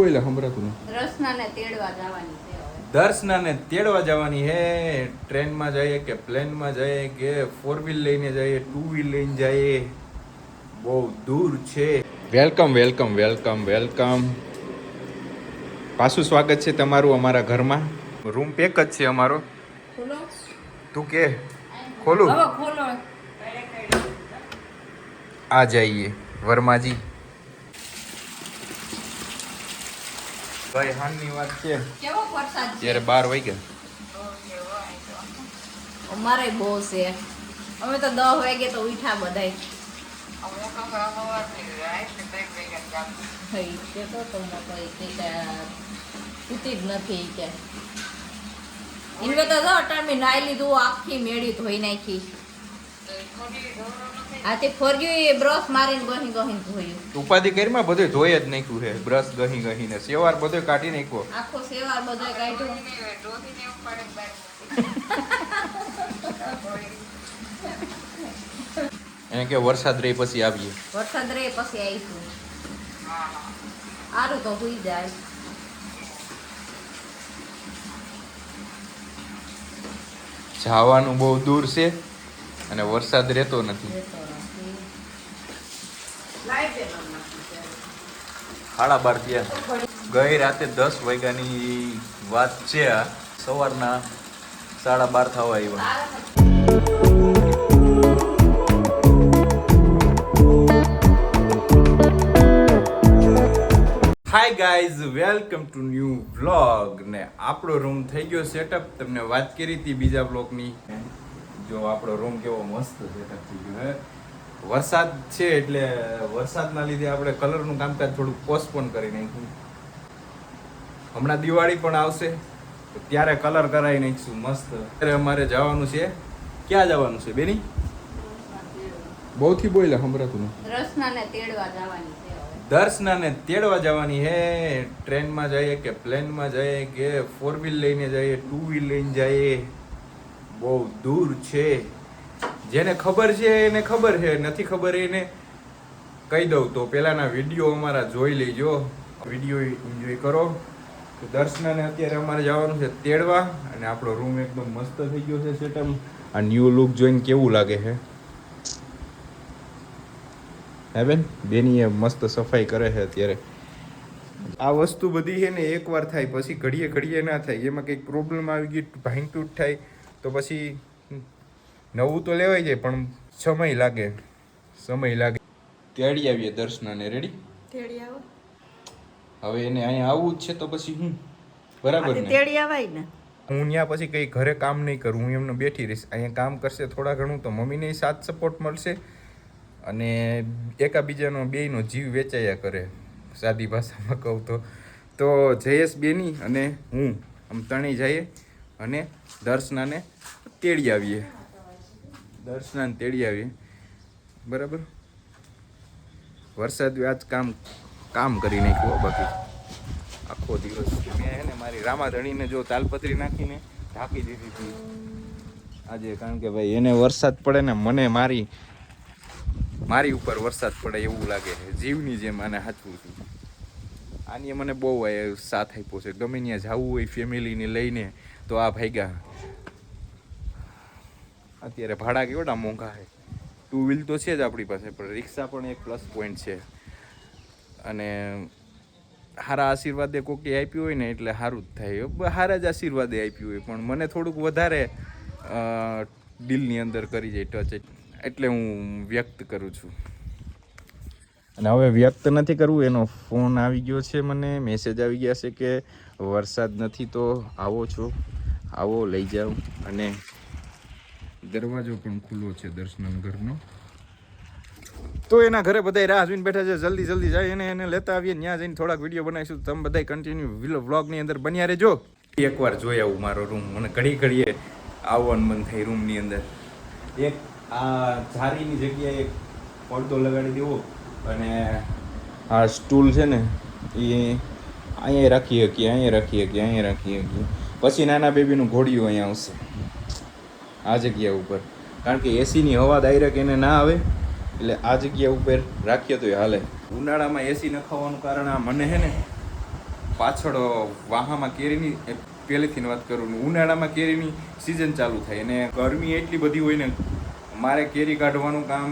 બોલે સંભળાતું દર્શનાને તેડવા જવાની હે. ટ્રેનમાં જઈએ કે પ્લેનમાં જઈએ કે 4 વ્હીલ લઈને જઈએ, 2 વ્હીલ લઈને જઈએ, બહુ દૂર છે. Welcome welcome welcome welcome. પાછું સ્વાગત છે તમારું અમારા ઘરમાં. રૂમ પેક જ છે અમારો. તું કે ખોલું? આ જઈએ વર્માજી. ભાઈ હાનની વાત છે કેવો વરસાદ છે ત્યારે 12 વાગ્યા. અમારે બહુ છે. અમે તો 10 વાગે તો ઉઠ્યા બધાય. થઈ કે તો તમને કોઈ કે ઉઠી જ નથી કે ઇનવે તો જો અટામી નાઈ લીધું, આખી મેળી ધોઈ નાખી. આથી ફોરગ્યું એ બ્રશ મારીને ગહી ગહીને ધોયું. ઉપાધિ કરીમાં બધું ધોઈ જ નાખ્યું છે. બ્રશ ગહી ગહીને સેવાર બધું કાઢી નાખ્યો. આખો સેવાર બધો કાઢ્યો. એને કે વરસાદ રહી પછી આવીએ. વરસાદ રહે પછી આવીશું. સારું તો હુઈ જાય. જવાનું બહુ દૂર છે અને વરસાદ રહેતો નથી. 12:30 થયા. ગઈ રાતે 10 વાગ્યાની વાત છે. આ સવારના 12:30 થવા આવ્યા. Hi guys, welcome to new vlog. ને આપણો રૂમ થઈ ગયો સેટઅપ. તમને વાત કરી હતી બીજા બ્લોગની. જો આપણો રૂમ કેવો મસ્ત સેટઅપ થઈ ગયો હે. વરસાદ છે એટલે વરસાદના લીધે આપણે કલરનું કામકાજ થોડું પોસ્ટપોન કરી નાખ્યું. હમણાં દિવાળી પણ આવશે તો ત્યારે કલર કરાવી નાખીશું મસ્ત. ત્યારે અમારે જવાનું છે. ક્યાં જવાનું છે બેની? બહુથી બોલે સંભળાતું નથી. દર્શનાને તેડવા જવાની છે. દર્શનાને તેડવા જવાની હે. ટ્રેનમાં જઈએ કે પ્લેનમાં જઈએ કે 4 વ્હીલ લઈને જઈએ, 2 વ્હીલ લઈને જઈએ, બહુ દૂર છે. જેને ખબર છે એને ખબર છે, નથી ખબર એને કહી દઉં તો પહેલાંના વિડીયો અમારા જોઈ લેજો. વિડીયો એન્જોય કરો. તો દર્શનાને અત્યારે અમારે જવાનું છે તેડવા. અને આપણો રૂમ એકદમ મસ્ત થઈ ગયો છે સેટઅપ. આ ન્યૂ લુક જોઈને કેવું લાગે છે હે બેન? બેની એ મસ્ત સફાઈ કરે છે અત્યારે. આ વસ્તુ બધી છે ને એકવાર થાય પછી ઘડીએ ઘડીએ ના થાય. એમાં કંઈક પ્રોબ્લેમ આવી ગઈ, ભાંગ તૂટ થાય તો પછી નવું તો લેવાય જાય પણ સમય લાગે. તેડી આવીએ દર્શનાને. રેડી? તેડી આવો. હવે એને અહીંયા આવવું જ છે તો પછી હું બરાબર ને તેડી આવાય ને. હું ત્યાં પછી કંઈ ઘરે કામ નહીં કરું. હું એમને બેઠી રહીશ. અહીંયા કામ કરશે થોડા ઘણું તો મમ્મીને સાથ સપોર્ટ મળશે અને એકાબીજાનો બેયનો જીવ વેચાયા કરે, સાદી ભાષામાં કહું તો જયેશ બેની અને હું આમ ત્રણેય જઈએ અને દર્શનાને તેડી આવીએ. બરાબર. વરસાદ આજ કામ કરી નાખ્યું. બાકી આખો દિવસ મેં હે ને મારી રામાધણીને જો તાલપત્રી નાખીને ઢાંકી દીધી હતી આજે. કારણ કે ભાઈ એને વરસાદ પડે ને મને મારી ઉપર વરસાદ પડે એવું લાગે છે. જીવની જેમ આને હાચવું છું. આની મને બહુ સાથ આપ્યો છે. ગમે ત્યાં જવું હોય ફેમિલીને લઈને તો આ ભાગ્યા. અત્યારે ભાડા કેવડા મોંઘા છે. 2 વ્હીલ તો છે જ આપણી પાસે, પણ રિક્ષા પણ એક પ્લસ પોઈન્ટ છે. અને સારા આશીર્વાદે કોકે આપ્યું હોય ને એટલે સારું જ થાય. સારા જ આશીર્વાદે આપ્યું હોય પણ મને થોડુંક વધારે દિલની અંદર કરી જાય ટચ. એટલે હું વ્યક્ત કરું છું. અને હવે વ્યક્ત નથી કરવું, એનો ફોન આવી ગયો છે મને, મેસેજ આવી ગયા છે કે વરસાદ નથી તો આવો લઈ જાઓ. અને દરવાજો પણ ખુલ્લો છે દર્શનના ઘરનો. તો એના ઘરે બધા રાહ જોઈને બેઠા છે. જલ્દી જાય એને લેતા આવીએ. ત્યાં જઈને થોડાક વિડીયો બનાવીશું. તમે બધા કન્ટિન્યુ વ્લોગની અંદર બન્યા રહેજો. એકવાર જોઈ આવું મારો રૂમ. મને ઘડીએ આવવાનું મન થાય રૂમની અંદર. એક આ ઝારીની જગ્યાએ એક પડદો લગાડી દેવો અને આ સ્ટૂલ છે ને એ અહીંયા રાખી શકીએ. પછી નાના બેબીનું ઘોડિયું અહીંયા આવશે આ જગ્યા ઉપર. કારણ કે એસીની હવા ડાયરેક્ટ એને ના આવે એટલે આ જગ્યા ઉપર રાખીએ તો હાલે. ઉનાળામાં એસી નખાવવાનું કારણ આ મને હે ને પાછળ વાહામાં કેરીની પહેલેથી વાત કરું ઉનાળામાં કેરીની સિઝન ચાલુ થાય અને ગરમી એટલી બધી હોય ને મારે કેરી કાઢવાનું કામ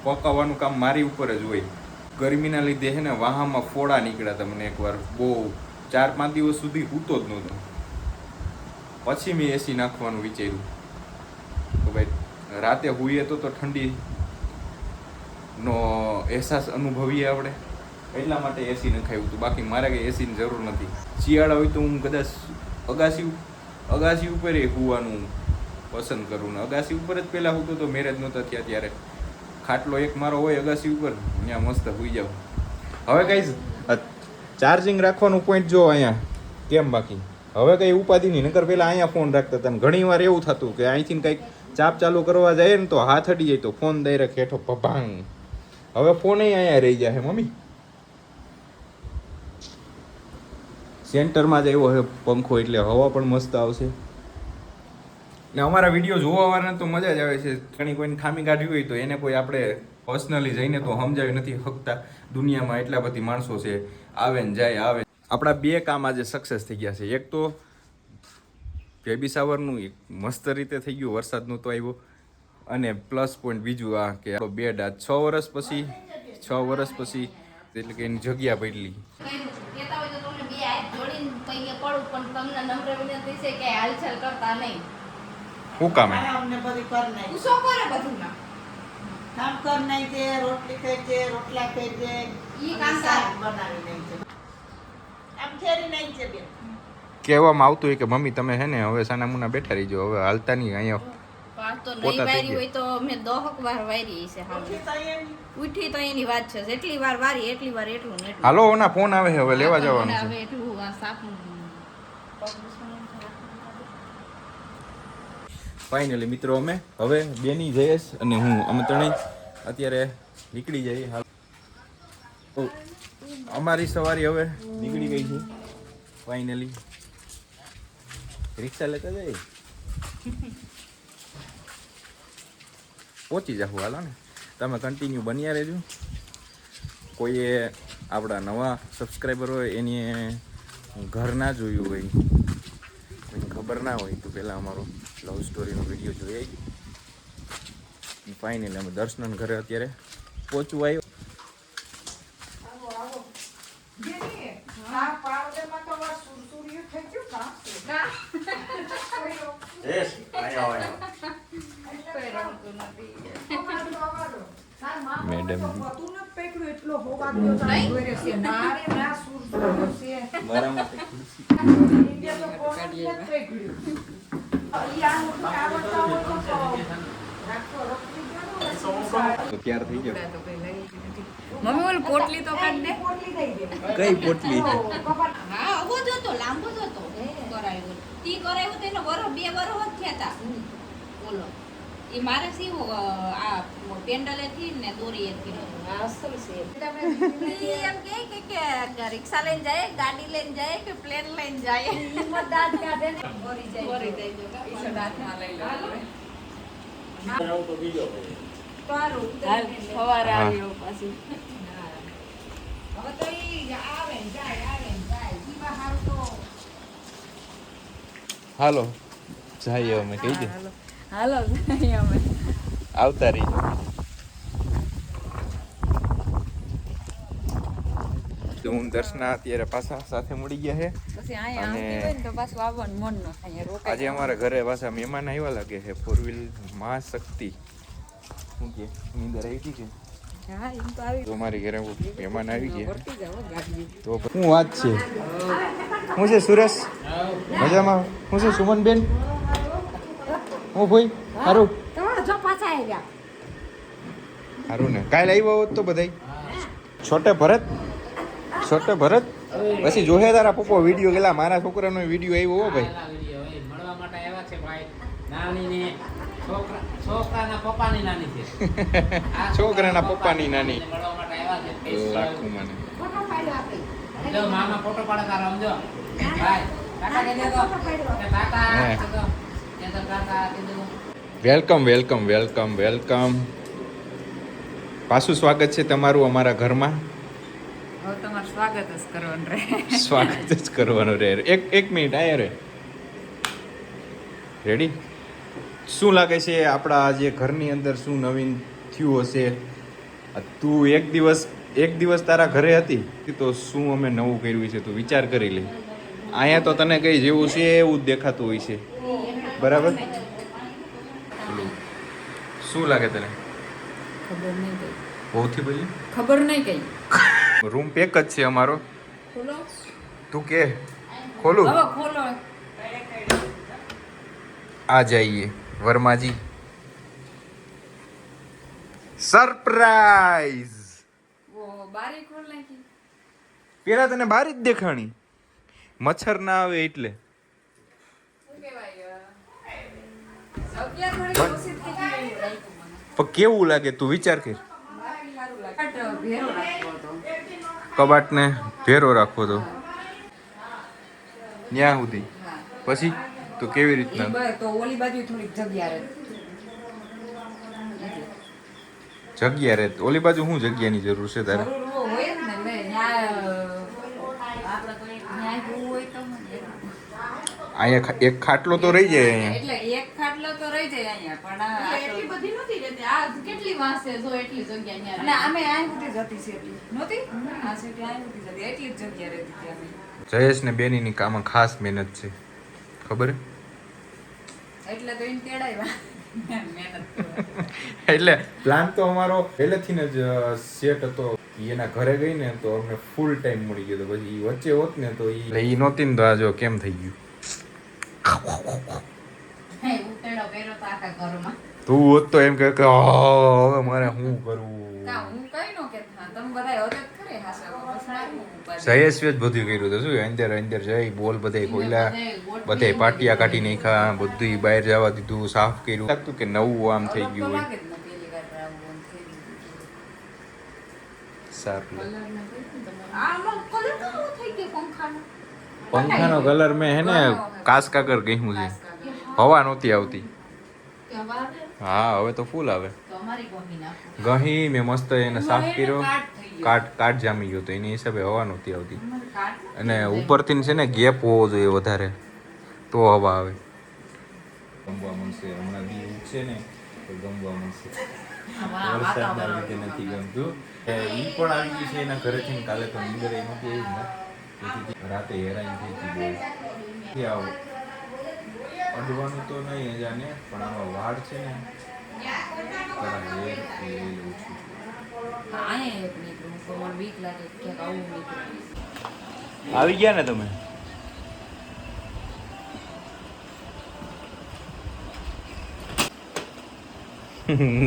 પકાવવાનું કામ મારી ઉપર જ હોય. ગરમીના લીધે છે ને વાહામાં ફોડા નીકળ્યા હતા મને એકવાર બહુ 4-5 દિવસ સુધી સૂતો જ નહોતો. પછી મેં એસી નાખવાનું વિચાર્યું તો ભાઈ રાતે હુઈએ તો ઠંડીનો અહેસાસ અનુભવીએ આપણે, એટલા માટે એસી નખાવ્યું હતું. બાકી મારે કંઈ એસીની જરૂર નથી. શિયાળા હોય તો હું કદાચ અગાસી ઉપર હોવાનું પસંદ કરું ને અગાસી ઉપર જ પહેલાં સૂતો તો મેરેજ નહોતા થયા ત્યારે. ખાટલો એક મારો હોય અગાસી ઉપર, ત્યાં મસ્ત સૂઈ જાવ. હવે કઈ ચાર્જિંગ રાખવાનું પોઈન્ટ જો અહીંયા કેમ બાકી હવે કંઈ ઉપાધિ નહીં. નકર પહેલાં અહીંયા ફોન રાખતા હતા. ઘણી વાર એવું થતું કે અહીંથી કંઈક ચાપ ચાલુ કરવા જાય ને તો હાથ અડી જાય તો ફોન ડાયરેક્ટ હેઠો પભાંગ. હવે ફોન અહીંયા રહી જાય મમ્મી. સેન્ટરમાં જ આવ્યો છે પંખો એટલે હવા પણ મસ્ત આવશે. ને અમારા વિડીયો જોવાવાળાને તો મજા જ આવે છે. ઘણી કોઈને ખામી કાઢવી હોય તો એને કોઈ આપણે પર્સનલી જઈને તો સમજાવી નથી શકતા. દુનિયામાં એટલા બધી માણસો છે, આવે ને જાય આવે. આપણા 2 કામ આજે સક્સેસ થઈ ગયા છે. એક તો બેબી શાવરનું મસ્ત રીતે થઈ ગયું, વરસાદ નહોતો આવ્યો. અને પ્લસ પોઈન્ટ બીજું આ કે આપણો બેડ આ 6 વર્ષ પછી એટલે કે એની જગ્યા બદલી. કહેતા હોય તો તમને બે હાથ જોડીને પૈયે પડું, પણ તમને નમ્ર વિનંતી છે કે હાલચાલ કરતા નહીં. શું કામ હે? અમને બધી કર નાખી. તું શું કરે બધું ના? કામ કર નાખી છે, રોટલી ખાઈ છે, રોટલા ખાઈ છે, ઈ કામ શાક કર. બનાવી નાખી છે. આમ ખેરી નાખી છે બેન. કહેવામાં આવતું હોય કે મમ્મી તમે હે ને હવે સાના મુના બેઠા રહીજો, હવે હાલતા નહીં અહીંયા. વાત તો નહીં પોતા થઈ વારી ગયા. હોય તો મેં 10 વાર વારી છે. ઉઠી તો એમ. ઉઠી તો એની વાત છે. જેટલી વાર વારી એટલી વાર એટલું ને એટલું. હાલો ઓના ફોન આવે છે, હવે લેવા જવાનું મને છે. હવે એટલું આ સાપ ફાઇનલી મિત્રો અમે હવે બેની જયેશ અને હું અમે ત્રણેય અત્યારે નીકળી જઈએ. હાલ તો અમારી સવારી હવે નીકળી ગઈ છે ફાઇનલી. રિક્ષા લેતા જઈએ, પહોંચી જાઉં. હાલો ને તમે કન્ટિન્યુ બન્યા રહેજો. કોઈએ આપણા નવા સબસ્ક્રાઈબર હોય એની ઘર ના જોયું હોય, કોઈને ખબર ના હોય તો પહેલાં અમારો લવ સ્ટોરીનો વિડીયો જોઈએ. ફાઇનલી અમે દર્શન ઘરે અત્યારે પહોંચવું આવ્યો. આ પાવડરમાં તો વાર સુરસુરિયું થઈ ગયું કામ છે. મેડમ હતું નથી પકડ્યું એટલો હોવા ગયો તો આ જોઈ રહ્યો છે. ના રે ના સુરસુરિયું છે. મારા માટે ઇન્ડિયા તો કોણ નથી પકડ્યું. ઈ આ મોટું આવડતા હોય તો રાખો રખડી ગયો ને તો તૈયાર થઈ ગયો. મમ્મી ઓલી પોટલી તો કાઢ દે. પોટલી દઈ દે. કઈ પોટલી? હા અબો જ હતો, લાંબો જ હતો. કરાયો તી કરાયો તો એનો વરો 2 વરો જ થયા તા. બોલો ઈ મારે સીવો આ પેન્ડલે થી ને દોરી એથી. હા અસલ છે. ઈ એમ કે રિક્ષા લઈને જાય, ગાડી લઈને જાય કે પ્લેન લઈને જાય. હિંમત દાદ કાઢે ને બોરી જાય. ઈ સદાત માં લઈ લો. પારું સવારે આવ્યો પાછી. હવે તો ઈ આવે ને જાય. જીવા હારું તો હાલો જઈએ અમે કહી દે હાલો જઈએ અમે. આવતા રહી. તો હું દર્શના અત્યારે પાછા સાથે મળી ગયા છે. પછી અહીંયા અને આવતી હોય ને તો પાછું આવવાનું મન ન થાય. રોકાય આજે અમારા ઘરે પાછા મહેમાન આવ્યા લાગે છે. 4 વ્હીલ મહાશક્તિ શું કે નીંદર આવી ગઈ કે હા એમ તો આવી તો અમારી ઘરે મહેમાન આવી ગયા વળતી જાવ ગાડી. તો શું વાત છે? શું છે સુરેશ? મજામાં? શું છે સુમનબેન? હું ભાઈ સારું તમારો જો પાછા આવ્યા. સારું ને કાલે આવ્યો હોત તો બધાય. છોટે ભરત પછી જોહે તારા પપ્પા વિડીયો ગયેલા મારા છોકરાનો વિડીયો આવ્યો હો ભાઈ. મળવા માટે આવ્યા છે ભાઈ. નાનીને છોકરાના પપ્પાની નાની છે. છોકરાના પપ્પાની નાની. મળવા માટે આવ્યા છે. લાખું મને સમજો મામા ફોટો પાડે તારો સમજો ભાઈ. કાકા કે દે તો કે કાકા હે. કે તો કાકા કીધું. વેલકમ પાછું સ્વાગત છે તમારું અમારા ઘરમાં. હવે તમારું સ્વાગત જ કરવાનું રહે. સ્વાગત જ કરવાનું રહે. એક મિનિટ આયા રે. રેડી? શું લાગે છે આપણા આજે ઘરની અંદર શું નવીન થયું હશે? તું એક દિવસ તારા ઘરે હતી તો શું અમે નવું કર્યું છે તું વિચાર કરી લે. અહીંયા તો તને કઈ જેવું છે એવું જ દેખાતું હોય છે, બરાબર? શું લાગે તને? ખબર નહીં કઈ. બહુથી બોલી. ખબર નહીં કઈ. રૂમ પેક જ છે અમારો. ખોલો. તું કે ખોલું? હવે ખોલો. आ जाइए वर्मा जी, सरप्राइज. વો બારી ખોલ નાખી. પેલા તને બારી જ દેખાણી, મચ્છર ના આવે એટલે. શું કહેવાય? જગ્યા થોડી ઓછી થઈ ગઈ એવું લાગ્યું મને. પણ કેવું લાગે તું વિચાર કર. બારી સારું લાગે. કબાટ ભેરો રાખવો હતો. કબાટને ભેરો રાખવો તો ન્યા સુધી, હા. પછી તો કેવી ઈ રીતના? તો ઓલી બાજુ થોડીક જગ્યા રહે. જગ્યા રે ઓલી બાજુ શું જગ્યાની જરૂર છે તારે? જરૂર હોય જ ને લે ન્યા આપણે તો ન્યા જોવું હોય તો મને. અહીંયા એક ખાટલો તો રહી જાય અહીંયા. એટલે એક ખાટલો તો રહી જાય અહીંયા પણ આ એટલી બધી નથી રહેતી. આ કેટલી વાંસે જો એટલી જગ્યા ન્યા અને અમે આ સુધી જતી છે એટલી નહોતી. આ સીટી આ સુધી જતી એટલી જ જગ્યા રહેતી હતી અમે. જયેશ ને બેનીની કામમાં ખાસ મહેનત છે, ખબર હે? એટલે તો એને તેડાવ્યા મહેનત કરવા. એટલે પ્લાન તો અમારો પહેલેથી જ સેટ હતો. ઈ એના ઘરે ગઈ ને તો અમને ફૂલ ટાઈમ મળી ગયો. તો પછી ઈ વચ્ચે હોત ને તો ઈ નહોતી ને તો આ જો કેમ થઈ ગયું. હે ઉતેડો પહેરો તો આખા ઘરમાં. તું હોત તો એમ કે હવે મારે શું કરવું. કા હું કઈ નો કે હા તમે બધા હોત જ ખરે હાસા બસ મારું ઉપર. જયેશ જ બધું કર્યું હતું. શું અંદર જઈ બોલ બધાય ખોલ્યા, બધાય પાટિયા કાઢી નાખ્યા, બધું બહાર જવા દીધું, સાફ કર્યું. લાગતું કે નવું આમ થઈ ગયું હોય. લાગે જ ને પેલી વાર આવું થઈ ગયું. સારું. આમાં કલર કેવો થઈ ગયો પંખાનો? પંખાનો કલર મેં હે ને કાસ કાગર કહ્યું છે. હવા નહોતી આવતી. કે હવા આવે? હા હવે તો ફૂલ આવે. તો અમારી ગમી નાખો. ગહી મેં મસ્ત એને સાફ કર્યો. કાટ થઈ ગયો. કાટ જામી ગયો તો એની હિસાબે હવા નહોતી આવતી. મને કાટ અને ઉપરથી છે ને ગેપ હોવો જોઈએ વધારે, તો હવા આવે. ગમવા મળશે હમણાં દી ઉગશે ને તો ગમવા મળશે. વરસાદના લીધે નથી ગમતું. ઈ પણ આવી ગઈ છે એના ઘરેથી. કાલે તો નીંદર એ નહોતી આવી ને તેથી રાતે હેરાન થઈ ગઈ બહુ. આવો અડવાનું તો નહીં જાને પણ આમાં વાળ છે ને થોડા હેર એ લઉં છું. આયા એક નીકળું તો મને બીક લાગે કે ક્યાંક આવું નીકળે. આવી ગયા ને તમે?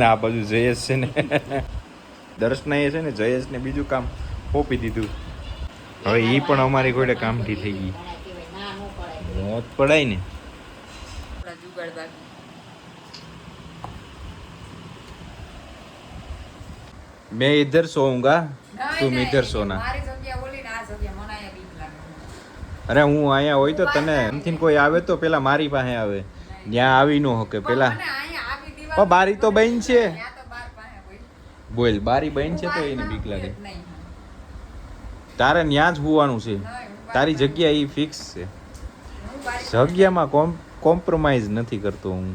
ના બાજુ જયેશ છે ને દર્શના એ છે ને જયેશ ને બીજું કામ સોંપી દીધું. હવે ઈ પણ અમારી કોઈ કામથી થઈ ગઈ. મોત પડાય ને. આપણા જુગાડ બાકી. मैं इधर सोऊंगा, तुम इधर सोना. મારી જગ્યા ઓલી ને આ જગ્યા મને આયા બીક લાગે. અરે હું અહીંયા હોય તો તને એમથી કોઈ આવે તો પેલા મારી પાસે આવે. ત્યાં આવી નો હકે પેલા. મને આયા આવી દીવાલ. પણ બારી તો બંધ છે. ત્યાં તો બાર પાસે હોય. બોલ બારી બંધ છે તો એને બીક લાગે. નહીં. તારે ત્યાં જ હોવાનું છે. તારી જગ્યા એ ફિક્સ છે. હું બારી જગ્યામાં કોમ્પ્રોમાઇઝ નથી કરતો હું.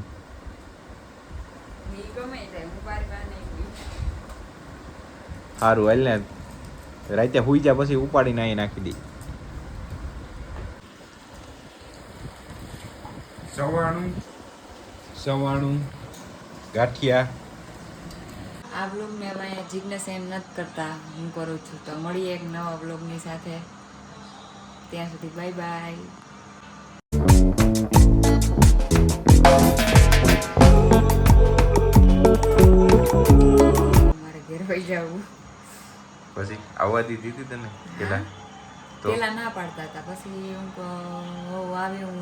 ઈ ગમે જાય હું બારી પાસે નહીં ગઈ. સારું હાલ ને રાતે હુઈ જા પછી ઉપાડીને અહીં નાખી દઈ. સવાણું ગાંઠિયા. આ બ્લોગને હવે અહીંયા જિજ્ઞાસ એમ નથી કરતા, હું કરું છું. તો મળીએ એક નવા બ્લોગની સાથે. ત્યાં સુધી બાય બાય. મારે ઘેર વહી જવું. પછી આવવા દીધી હતી તને પેલા તો પેલા ના પાડતા હતા, પછી હું આવે હું